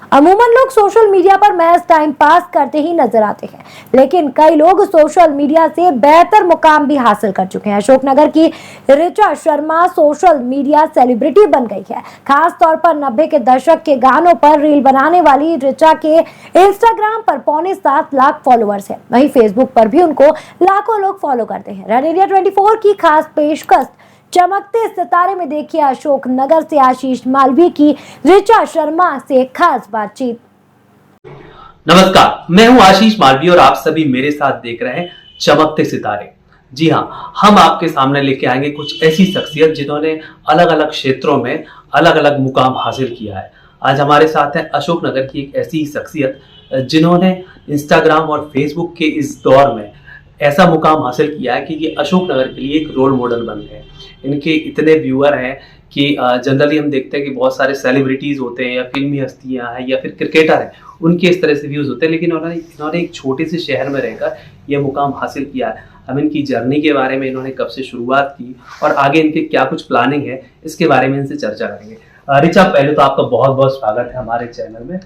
अमूमन लोग social media पर महज टाइम पास करते ही नजर आते हैं, लेकिन कई लोग सोशल मीडिया से बेहतर मुकाम भी हासिल कर चुके हैं। अशोकनगर की Richa Sharma social media celebrity बन गई है। खास तौर पर 90 के दशक के गानों पर रील बनाने वाली ऋचा के इंस्टाग्राम पर 7.25 लाख फॉलोअर्स हैं। वहीं फेसबुक पर भी उनको लाखों लोग फॉलो करते हैं। रन इंडिया 24 की खास पेशकश चमकते सितारे में देखिए अशोकनगर से आशीष मालवीय की ऋचा शर्मा से खास बातचीत। नमस्कार, मैं हूं आशीष मालवीय और आप सभी मेरे साथ देख रहे हैं चमकते सितारे। जी हाँ, हम आपके सामने लेके आएंगे कुछ ऐसी शख्सियत जिन्होंने अलग अलग क्षेत्रों में अलग अलग मुकाम हासिल किया है। आज हमारे साथ है अशोकनगर की एक ऐसी शख्सियत जिन्होंने इंस्टाग्राम और फेसबुक के इस दौर में ऐसा मुकाम हासिल किया है कि ये अशोकनगर के लिए एक रोल मॉडल बन गए। इनके इतने व्यूअर हैं कि जनरली हम देखते हैं कि बहुत सारे सेलिब्रिटीज होते हैं या फिल्मी हस्तियां हैं या फिर क्रिकेटर हैं, उनके इस तरह से व्यूज होते हैं, लेकिन इन्होंने एक छोटे से शहर में रहकर यह मुकाम हासिल किया है। हम इनकी जर्नी के बारे में, इन्होंने कब से शुरुआत की और आगे इनके क्या कुछ प्लानिंग है, इसके बारे में इनसे चर्चा करेंगे। ऋचा, पहले तो आपका बहुत बहुत स्वागत है हमारे चैनल में।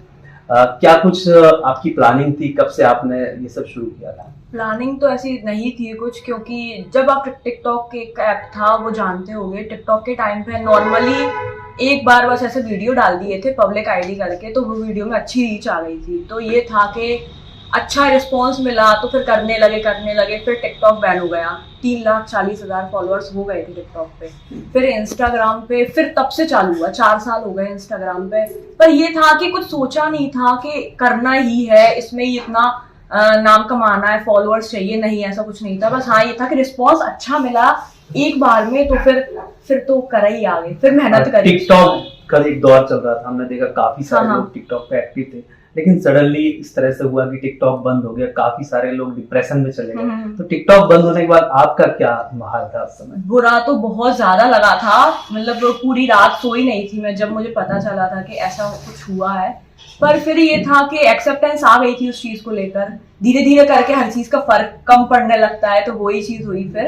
क्या कुछ आपकी प्लानिंग थी, कब से आपने ये सब शुरू किया था? प्लानिंग तो ऐसी नहीं थी कुछ, क्योंकि जब आप टिकटॉक के एक ऐप था वो जानते होंगे, टिकटॉक के टाइम पे नॉर्मली एक बार बस ऐसे वीडियो डाल दिए थे पब्लिक आईडी करके, तो वो वीडियो में अच्छी रीच आ गई थी। तो ये था कि अच्छा रिस्पॉन्स मिला तो फिर करने लगे। फिर टिकटॉक बैन हो गया, 3,40,000 फॉलोअर्स हो गए थे टिकटॉक पे। फिर इंस्टाग्राम पे फिर तब से चालू हुआ, 4 साल हो गए इंस्टाग्राम पे। पर ये था कि कुछ सोचा नहीं था कि करना ही है, इसमें ही इतना नाम कमाना है, फॉलोअर्स चाहिए, नहीं ऐसा कुछ नहीं था। बस हाँ ये था कि रिस्पॉन्स अच्छा मिला एक बार में, तो फिर तो कर ही आगे, फिर मेहनत करी। टिकटॉक का एक दौर चल रहा था, हमने देखा काफी सारे लोग टिकटॉक पे एक्टिव थे, लेकिन सडनली इस तरह से हुआ कि टिकटॉक बंद हो गया, काफी सारे लोग डिप्रेशन में चले गए। तो टिकटॉक बंद होने के बाद आपका क्या हाल था उस समय? बुरा तो बहुत ज्यादा लगा था, मतलब पूरी रात सोई नहीं थी मैं जब मुझे पता चला था कि ऐसा कुछ हुआ है। पर फिर ये था कि एक्सेप्टेंस आ गई थी उस चीज को लेकर, धीरे धीरे करके हर चीज का फर्क कम पड़ने लगता है। तो वही चीज हुई फिर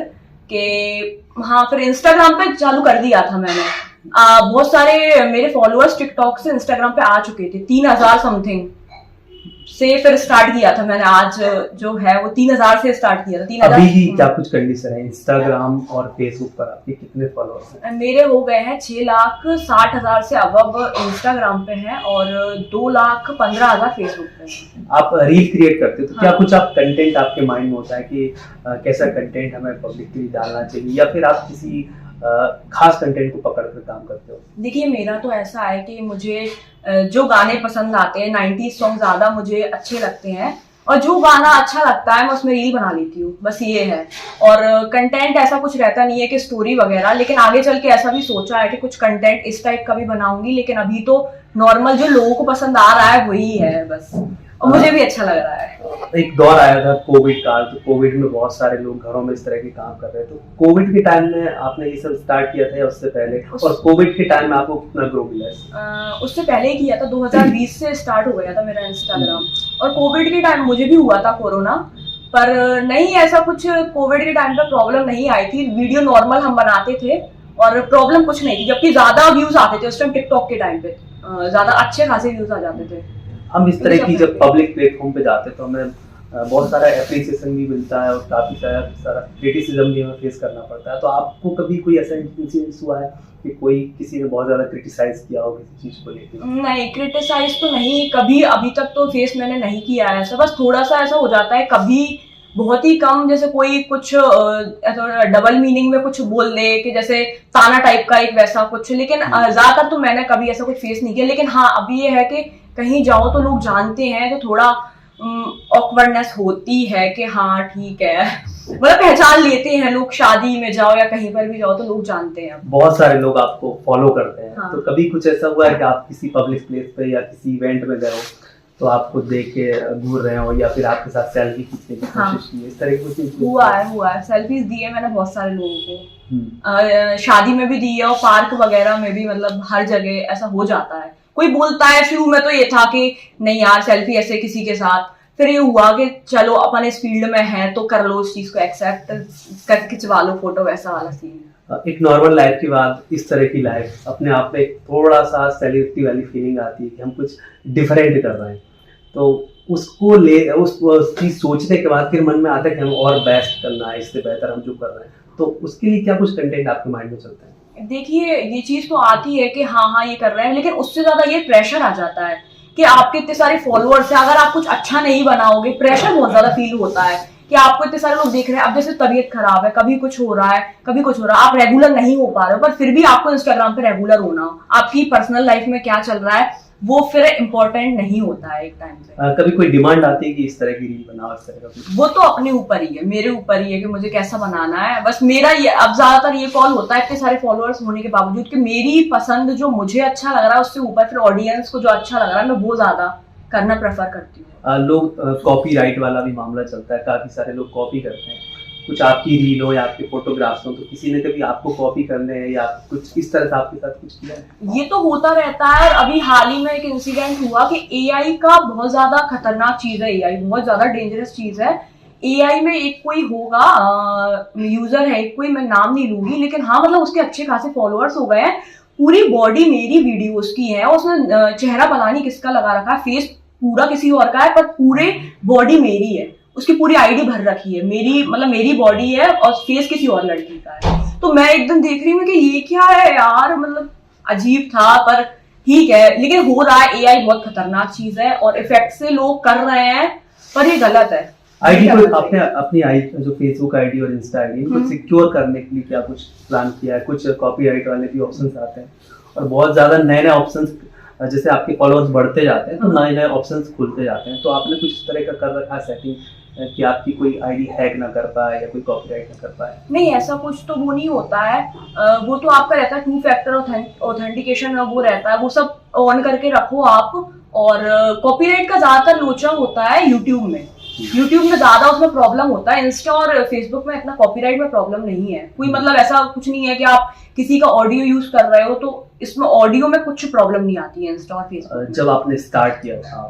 कि हाँ, फिर इंस्टाग्राम पे चालू कर दिया था मैंने। बहुत सारे मेरे फॉलोअर्स टिकटॉक से इंस्टाग्राम पे आ चुके थे, 3,000 समथिंग से फिर स्टार्ट किया था मैंने। आज जो है वो 3,000 से स्टार्ट किया था। 3,000 अभी ही क्या कुछ कंडीशन है इंस्टाग्राम और फेसबुक पर? आपके कितने फॉलोअर्स हैं? मेरे हो गए हैं 6,60,000 से अब इंस्टाग्राम पे हैं और 2,15,000 फेसबुक पे हैं। आप रील क्रिएट करते हो तो क्या हाँ। कुछ आप कंटेंट आपके माइंड में होता है कि कैसा कंटेंट हमें पब्लिक के लिए डालना चाहिए, या फिर आप किसी खास कंटेंट को पकड़ कर काम करते हो? देखिए, मेरा तो ऐसा है कि मुझे जो गाने पसंद आते हैं, 90s सॉन्ग ज्यादा मुझे अच्छे लगते हैं, और जो गाना अच्छा लगता है मैं उसमें रील बना लेती हूँ, बस ये है। और कंटेंट ऐसा कुछ रहता नहीं है कि स्टोरी वगैरह, लेकिन आगे चल के ऐसा भी सोचा है कि कुछ कंटेंट इस टाइप का भी बनाऊंगी, लेकिन अभी तो नॉर्मल जो लोगों को पसंद आ रहा है वही है बस, और मुझे भी अच्छा लग रहा है। एक दौर आया था कोविड का, तो कोविड में बहुत सारे लोग घरों में इस तरह के काम कर रहे थे। तो कोविड के टाइम में आपने ये सब स्टार्ट किया था या उससे पहले? और कोविड के टाइम में आपको कितना ग्रो मिला? उससे पहले ही किया था, 2020 से स्टार्ट हो गया था मेरा इंस्टाग्राम। और कोविड के टाइम मुझे भी हुआ था कोरोना, पर नहीं ऐसा कुछ कोविड के टाइम पे प्रॉब्लम नहीं आई थी। वीडियो नॉर्मल हम बनाते थे और प्रॉब्लम कुछ नहीं थी, जबकि ज्यादा व्यूज आते थे उस टाइम टिकटॉक के टाइम पे, ज्यादा अच्छे खासे व्यूज आ जाते थे। हम इस तरह की जब पब्लिक प्लेटफॉर्म पे जाते तो हमें बहुत सारा एप्रिसिएशन भी मिलता है और काफी सारा क्रिटिसिज्म भी हमें फेस करना पड़ता है। तो आपको कभी कोई ऐसा इंसिडेंस हुआ है कि कोई किसी ने बहुत ज्यादा क्रिटिसाइज किया हो किसी चीज को लेकर? नहीं, क्रिटिसाइज तो नहीं कभी अभी तक तो फेस मैंने नहीं किया है ऐसा। बस थोड़ा सा ऐसा हो जाता है कभी, बहुत ही कम, जैसे कोई कुछ डबल मीनिंग में कुछ बोल दे कि जैसे ताना टाइप का एक वैसा कुछ, लेकिन ज्यादातर तो मैंने कभी ऐसा कुछ फेस नहीं किया। लेकिन हाँ, अभी ये है कि कहीं जाओ तो लोग जानते हैं, तो थोड़ा ऑकवर्डनेस होती है कि हाँ ठीक है, मतलब पहचान लेते हैं लोग। शादी में जाओ या कहीं पर भी जाओ तो लोग जानते हैं, बहुत सारे लोग आपको फॉलो करते हैं। हाँ। तो कभी कुछ ऐसा हुआ है कि आप किसी पब्लिक प्लेस पे या किसी इवेंट में गए हो तो आपको देख के घूर रहे हो, या फिर आपके साथ सेल्फी खींचने की कोशिश की? इस तरह की कुछ हुआ है। सेल्फीज दी है मैंने बहुत सारे लोगों को, शादी में भी दी है और पार्क वगैरह में भी, मतलब हर जगह ऐसा हो जाता है। कोई बोलता है, शुरू में तो ये था कि नहीं यार सेल्फी ऐसे किसी के साथ, फिर ये हुआ कि चलो अपन इस फील्ड में है तो कर लो, इस चीज को एक्सेप्ट कर खिंचवा लो फोटो, वैसा वाला सीन। एक नॉर्मल लाइफ के बाद इस तरह की लाइफ अपने आप में एक थोड़ा सा सेलिब्रिटी वाली फीलिंग आती है कि हम कुछ डिफरेंट कर रहे हैं, तो उसको ले उस चीज सोचने के बाद फिर मन में आता है कि हम और बेस्ट करना है, इससे बेहतर हम जो कर रहे हैं, तो उसके लिए क्या कुछ कंटेंट आपके माइंड में चलता है? देखिए, ये चीज तो आती है कि हाँ ये कर रहे हैं, लेकिन उससे ज्यादा ये प्रेशर आ जाता है कि आपके इतने सारे फॉलोअर्स हैं, अगर आप कुछ अच्छा नहीं बनाओगे, प्रेशर बहुत ज्यादा फील होता है कि आपको इतने सारे लोग देख रहे हैं। अब जैसे तबीयत खराब है, कभी कुछ हो रहा है, कभी कुछ हो रहा है, आप रेगुलर नहीं हो पा रहे हो, पर फिर भी आपको इंस्टाग्राम पे रेगुलर होना हो, आपकी पर्सनल लाइफ में क्या चल रहा है वो फिर इम्पोर्टेंट नहीं होता है एक टाइम से। कभी कोई डिमांड आती है कि इस तरह की रील बनाओ, इस तरह का कुछ? वो तो अपने ऊपर ही है, मेरे ऊपर ही है कि मुझे कैसा बनाना है। बस मेरा ये अब ज्यादातर ये कॉल होता है इतने सारे फॉलोअर्स होने के बावजूद कि मेरी पसंद जो मुझे अच्छा लग रहा है उससे ऊपर फिर ऑडियंस को जो अच्छा लग रहा है मैं वो ज्यादा करना प्रेफर करती हूँ। लोग कॉपीराइट वाला भी मामला चलता है, काफी सारे लोग कॉपी करते हैं, कुछ आपकी रील हो या आपके फोटोग्राफ्स हो, तो किसी ने कभी आपको कॉपी करने हैं या कुछ इस तरह से आपके साथ कुछ किया है? ये तो होता रहता है। और अभी हाल ही में एक इंसिडेंट हुआ कि एआई का बहुत ज्यादा खतरनाक चीज है, एआई बहुत ज्यादा डेंजरस चीज है। एआई में एक कोई होगा यूजर है, एक कोई, मैं नाम नहीं लूंगी, लेकिन हाँ मतलब उसके अच्छे खासे फॉलोअर्स हो गए हैं, पूरी बॉडी मेरी वीडियोस की है, उसने चेहरा पता नहीं किसका लगा रखा है, फेस पूरा किसी और का है, पर पूरे बॉडी मेरी है, उसकी पूरी आईडी भर रखी है मेरी, मतलब मेरी बॉडी है और फेस किसी और लड़की का है। तो मैं एकदम देख रही हूँ कि ये क्या है यार, मतलब अजीब था, पर ठीक है, लेकिन हो रहा है। एआई बहुत खतरनाक चीज है और इफेक्ट से लोग कर रहे हैं, पर ये गलत है। आईडी को आपने अपनी आईडी जो फेसबुक आईडी और इंस्टा आईडी इनको सिक्योर करने के लिए क्या कुछ प्लान किया है? कुछ कॉपीराइट वाले भी ऑप्शंस आते हैं और बहुत ज्यादा नए नए ऑप्शंस, जैसे आपके फॉलोअर्स बढ़ते जाते हैं तो नए नए ऑप्शंस खुलते जाते हैं, तो आपने कुछ इस तरह का कर रखा है सेटिंग कि आपकी कोई आईडी हैक ना कर पाए या कोई कॉपीराइट ना कर पाए? नहीं, ऐसा कुछ तो वो नहीं होता है। वो तो आपका रहता है 2 फैक्टर ऑथेंटिकेशन, वो रहता है, वो सब ऑन करके रखो आप। और कॉपीराइट का ज्यादातर लोचा होता है यूट्यूब में, यूट्यूब में ज्यादा उसमें प्रॉब्लम होता है। इंस्टा और फेसबुक में इतना कॉपीराइट में प्रॉब्लम नहीं है, कोई मतलब ऐसा कुछ नहीं है कि आप किसी का ऑडियो यूज कर रहे हो तो इसमें ऑडियो में कुछ प्रॉब्लम नहीं आती है इंस्टा और फेसबुक। जब आपने स्टार्ट किया था,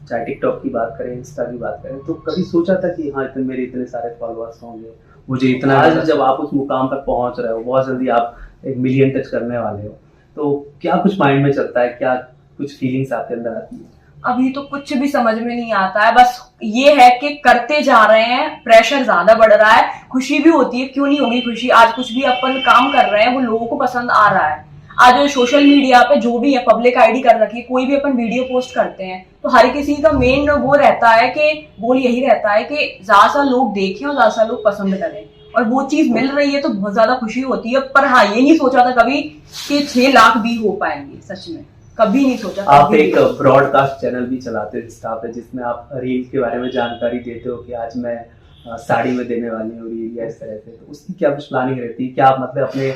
चाहे टिकटॉक की बात करें, इंस्टा की बात करें, तो कभी सोचा था कि हाँ मेरे इतने सारे फॉलोअर्स होंगे, मुझे इतना? आज जब आप उस मुकाम पर पहुंच रहे हो, बहुत जल्दी आप 1 मिलियन टच करने वाले हो, तो क्या कुछ माइंड में चलता है, क्या कुछ फीलिंग्स आपके अंदर आती है? अभी तो कुछ भी समझ में नहीं आता है, बस ये है कि करते जा रहे हैं, प्रेशर ज्यादा बढ़ रहा है, खुशी भी होती है, क्यों नहीं होगी खुशी। आज कुछ भी अपन काम कर रहे हैं वो लोगों को पसंद आ रहा है। आज सोशल मीडिया पे जो भी है, पब्लिक आईडी कर रखी है, कोई भी अपन वीडियो पोस्ट करते हैं तो हर किसी का मेन वो रहता है कि गोल यही रहता है कि ज्यादा सा लोग देखें और ज्यादा सा लोग पसंद करें, और वो चीज मिल रही है तो बहुत ज्यादा खुशी होती है। पर हाँ, ये नहीं सोचा था कभी कि 6 लाख भी हो पाएंगे, सच में कभी नहीं सोचा। आप एक ब्रॉडकास्ट चैनल भी चलाते हो इंस्टा पे, जिसमें आप रील के बारे में जानकारी देते हो कि आज मैं साड़ी में देने वाली हूँ रील या इस तरह से, तो उसकी क्या कुछ प्लानिंग रहती है? क्या आप मतलब अपने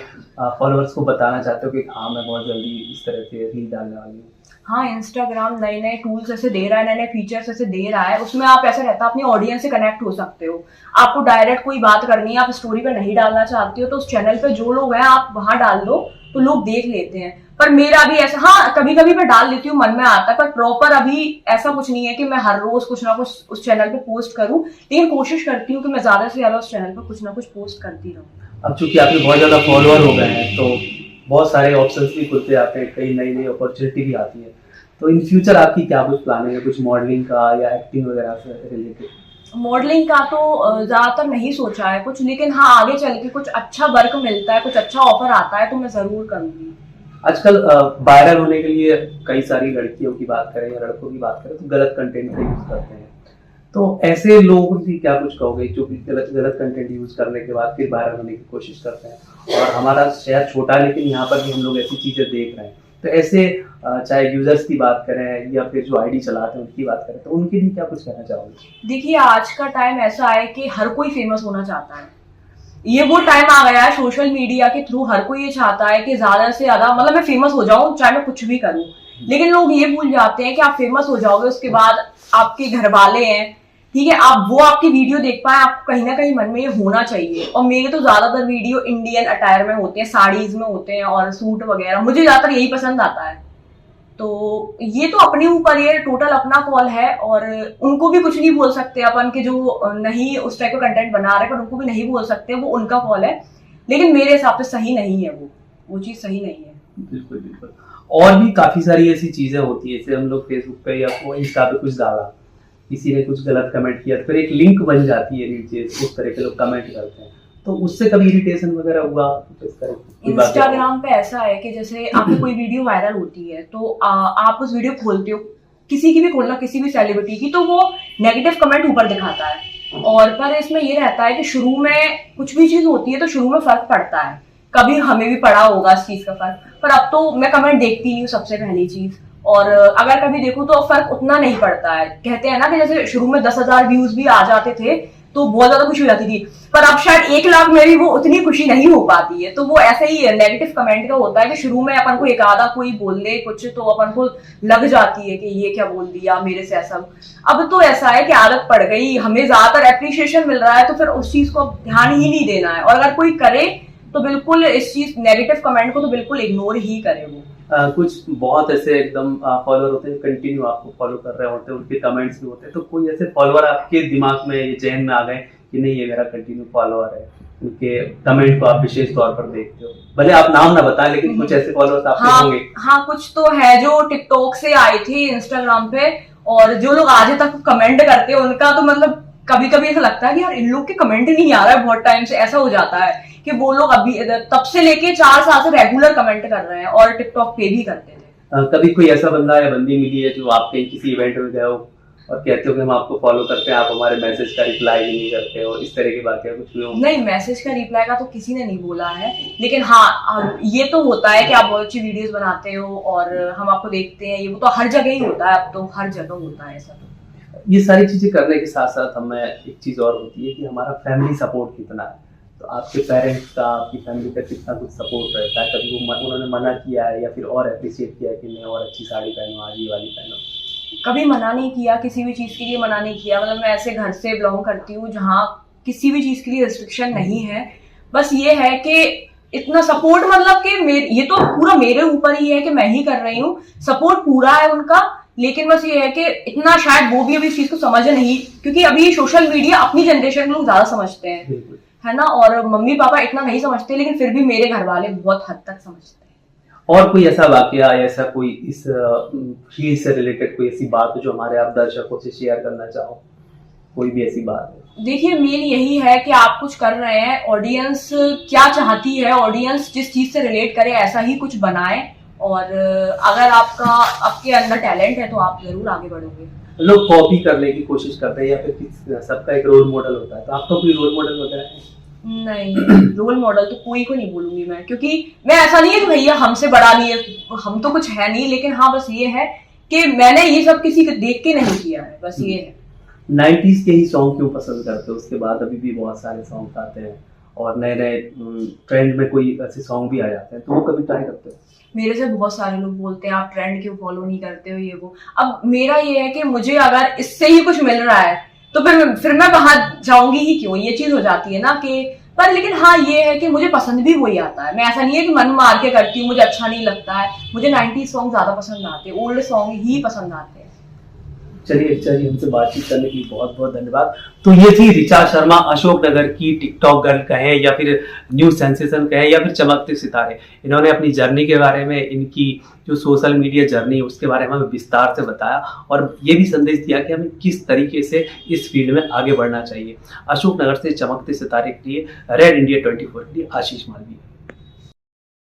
फॉलोअर्स को बताना चाहते हो कि हाँ मैं बहुत जल्दी इस तरह से रील डालने वाली हूँ? हाँ, इंस्टाग्राम नए नए टूल्स ऐसे दे रहा है, नए नए फीचर्स ऐसे दे रहा है, उसमें आप ऐसा रहता है अपनी ऑडियंस से कनेक्ट हो सकते हो। आपको डायरेक्ट कोई बात करनी है, आप स्टोरी पे नहीं डालना चाहते हो तो उस चैनल पे जो लोग हैं आप वहां डाल दो तो लोग देख लेते हैं। पर मेरा भी ऐसा, हाँ कभी कभी मैं डाल लेती हूँ, मन में आता है, पर प्रॉपर अभी ऐसा कुछ नहीं है कि मैं हर रोज कुछ ना कुछ उस चैनल पे पोस्ट करूँ, लेकिन कोशिश करती हूँ कि मैं ज्यादा से ज्यादा उस चैनल पे कुछ ना कुछ पोस्ट करती रहूँ। अब चूंकि आपके बहुत ज्यादा फॉलोअर हो गए हैं तो बहुत सारे ऑप्शंस भी खुलते जाते हैं, कई नई नई अपॉर्चुनिटी भी आती है, तो इन फ्यूचर आपकी क्या कुछ प्लानिंग है, कुछ मॉडलिंग का या एक्टिंग वगैरह से रिलेटेड? मॉडलिंग का तो ज्यादातर नहीं सोचा है कुछ, लेकिन हाँ आगे चल के कुछ अच्छा वर्क मिलता है, कुछ अच्छा ऑफर आता है तो मैं जरूर करूंगी। आजकल वायरल होने के लिए कई सारी लड़कियों की बात करें या लड़कों की बात करें तो गलत कंटेंट का यूज करते हैं, तो ऐसे लोगों की क्या कुछ कहोगे जो कि गलत कंटेंट यूज करने के बाद फिर वायरल होने की कोशिश करते हैं? और हमारा शहर छोटा है लेकिन यहाँ पर भी हम लोग ऐसी चीजें देख रहे हैं, तो ऐसे चाहे यूजर्स की बात करें या फिर जो आईडी चलाते हैं उनकी बात करें, तो उनके लिए क्या कुछ कहना चाहोगे? देखिए, आज का टाइम ऐसा है कि हर कोई फेमस होना चाहता है। ये वो टाइम आ गया है सोशल मीडिया के थ्रू, हर कोई ये चाहता है कि ज्यादा से ज्यादा, मतलब मैं फेमस हो जाऊं चाहे मैं कुछ भी करूं। लेकिन लोग ये भूल जाते हैं कि आप फेमस हो जाओगे, उसके बाद आपके घर वाले हैं, ठीक है, आप वो आपकी वीडियो देख पाए, आपको कहीं ना कहीं मन में ये होना चाहिए। और मेरे तो ज्यादातर वीडियो इंडियन अटायर में होते हैं, साड़ीज में होते हैं और सूट वगैरह, मुझे ज्यादातर यही पसंद आता है। तो ये तो अपने ऊपर, ये टोटल अपना कॉल है, और उनको भी कुछ नहीं बोल सकते अपन के जो नहीं उस टाइप का कंटेंट बना रहे, पर उनको भी नहीं बोल सकते, वो उनका कॉल है। लेकिन मेरे हिसाब से सही नहीं है, वो चीज़ सही नहीं है। बिल्कुल बिल्कुल। और भी काफी सारी ऐसी चीजें होती है, जैसे हम लोग फेसबुक पे या इंस्टा पे कुछ डाला, किसी ने कुछ गलत कमेंट किया, फिर एक लिंक बन जाती है नीचे, उस तरह के लोग कमेंट करते हैं, तो उससे कभी इरिटेशन वगैरह हुआ इस तरह की बातें? इंस्टाग्राम पे ऐसा है कि जैसे आपकी कोई वीडियो वायरल होती है तो आप उस वीडियो खोलते हो, किसी की भी खोलना, किसी भी सेलिब्रिटी की, तो वो नेगेटिव कमेंट ऊपर दिखाता है। और पर इसमें ये रहता है कि शुरू में कुछ भी चीज होती है तो शुरू में फर्क पड़ता है, कभी हमें भी पड़ा होगा इस चीज का फर्क, पर अब तो मैं कमेंट देखती नहीं हूँ, सबसे पहली चीज। और अगर कभी देखूं तो फर्क उतना नहीं पड़ता है। कहते हैं ना कि जैसे शुरू में 10,000 व्यूज भी आ जाते थे तो बहुत ज्यादा खुशी हो जाती थी, पर अब शायद 1 लाख में भी वो उतनी खुशी नहीं हो पाती है। तो वो ऐसा ही है, नेगेटिव कमेंट का होता है कि शुरू में अपन को एक आधा कोई बोल दे कुछ तो अपन को लग जाती है कि ये क्या बोल दिया मेरे से ऐसा। अब तो ऐसा है कि आदत पड़ गई, हमें ज्यादातर एप्रिसिएशन मिल रहा है तो फिर उस चीज को ध्यान ही नहीं देना है। और अगर कोई करे तो बिल्कुल इस चीज नेगेटिव कमेंट को तो बिल्कुल इग्नोर ही करे वो। कुछ बहुत ऐसे एकदम फॉलोअर होते हैं, कंटिन्यू आपको फॉलो कर रहे होते हैं, उनके कमेंट्स भी होते हैं, तो कोई ऐसे फॉलोअर आपके दिमाग में, ये जहन में आ गए कि नहीं ये मेरा कंटिन्यू फॉलोअर है, उनके कमेंट को आप विशेष तौर पर देखते हो, भले आप नाम ना बताएं, लेकिन कुछ ऐसे फॉलोअर्स आपके होंगे? हाँ, कुछ तो है जो टिकटॉक से आए थे इंस्टाग्राम पे, और जो लोग आज तक कमेंट करते हैं उनका तो मतलब कभी कभी ऐसा लगता है कि यार इन लोग के कमेंट ही नहीं आ रहा है बहुत टाइम से। ऐसा हो जाता है कि वो लोग अभी तब से लेके 4 साल से रेगुलर कमेंट कर रहे हैं और टिकटॉक पे भी करते थे। कभी कोई ऐसा बंदा या बंदी मिली है जो आपके किसी इवेंट में गए हो और कहते हो कि हम आपको फॉलो करते हैं, आप हमारे मैसेज का रिप्लाई भी नहीं करते हो, इस तरह की बातें कुछ भी हो? नहीं, मैसेज का रिप्लाई का तो किसी ने नहीं बोला है, लेकिन हाँ ये तो होता है कि आप बहुत अच्छी वीडियोस बनाते हो और हम आपको देखते हैं, ये वो तो हर जगह ही होता है, अब तो हर जगह होता है ऐसा। ये सारी चीजें करने के साथ साथ हमें एक चीज और होती है कि हमारा फैमिली सपोर्ट कितना है। तो आपके पेरेंट्स का, आपकी फैमिली का कितना कुछ सपोर्ट रहता है? कभी वो उन्होंने मना किया है या फिर और अप्रिशिएट किया कि नहीं और अच्छी साड़ी पहनो, आज ये वाली पहनो? कभी मना नहीं किया, किसी भी चीज के लिए मना नहीं किया। मतलब मैं ऐसे घर से बिलोंग करती हूँ जहाँ किसी भी चीज के लिए रिस्ट्रिक्शन नहीं है। बस ये है कि इतना सपोर्ट, मतलब कि ये तो पूरा मेरे ऊपर ही है कि मैं ही कर रही हूँ, सपोर्ट पूरा है उनका। लेकिन बस ये है कि इतना शायद वो भी अभी इस चीज को समझ नहीं, क्योंकि अभी सोशल मीडिया अपनी जनरेशन के लोग ज्यादा समझते हैं, है ना, और मम्मी पापा इतना नहीं समझते, लेकिन फिर भी मेरे घर वाले बहुत हद तक समझते हैं। और कोई ऐसा वाकया, ऐसा कोई इस फील्ड से रिलेटेड कोई ऐसी बात जो हमारे आप दर्शकों से शेयर करना चाहो, कोई भी ऐसी बात है? देखिए, मेन यही है कि आप कुछ कर रहे हैं, ऑडियंस क्या चाहती है, ऑडियंस जिस चीज से रिलेट करे ऐसा ही कुछ बनाए, और अगर आपके अंदर टैलेंट है तो आप जरूर आगे बढ़ोगे। लोग कॉपी करने की कोशिश करते हैं या फिर सबका एक रोल मॉडल होता है, तो आपका कोई रोल मॉडल वगैरह है? नहीं, रोल मॉडल तो कोई को नहीं बोलूंगी मैं, क्योंकि मैं ऐसा नहीं है कि भैया हमसे बड़ा नहीं है, हम तो कुछ है नहीं, लेकिन हाँ बस ये है कि मैंने ये सब किसी को देख के नहीं किया है, बस ये है। 90s के ही सॉन्ग क्यों पसंद करते हो? उसके बाद अभी भी बहुत सारे सॉन्ग आते हैं और नए नए ट्रेंड में कोई ऐसे सॉन्ग भी आ जाते हैं, तो वो कभी ट्राई करते हो? मेरे से बहुत सारे लोग बोलते हैं आप ट्रेंड क्यों फॉलो नहीं करते हो, ये वो। अब मेरा ये है कि मुझे अगर इससे ही कुछ मिल रहा है तो फिर मैं वहां जाऊंगी ही क्यों, ये चीज हो जाती है ना कि। पर लेकिन हाँ ये है कि मुझे पसंद भी वही आता है, मैं ऐसा नहीं है कि मन मार के करती हूँ, मुझे अच्छा नहीं लगता है। मुझे 90s सॉन्ग ज्यादा पसंद आते हैं, ओल्ड सॉन्ग ही पसंद आते हैं। चलिए हमसे बातचीत करने के लिए बहुत बहुत धन्यवाद। तो ये थी ऋचा शर्मा, अशोकनगर की टिकटॉक गर्ल कहें या फिर न्यू सेंसेशन कहें या फिर चमकते सितारे। इन्होंने अपनी जर्नी के बारे में, इनकी जो सोशल मीडिया जर्नी है उसके बारे में हमें विस्तार से बताया और ये भी संदेश दिया कि हमें किस तरीके से इस फील्ड में आगे बढ़ना चाहिए। अशोकनगर से चमकते सितारे के लिए रेड इंडिया 24 के लिए आशीष मालवीय।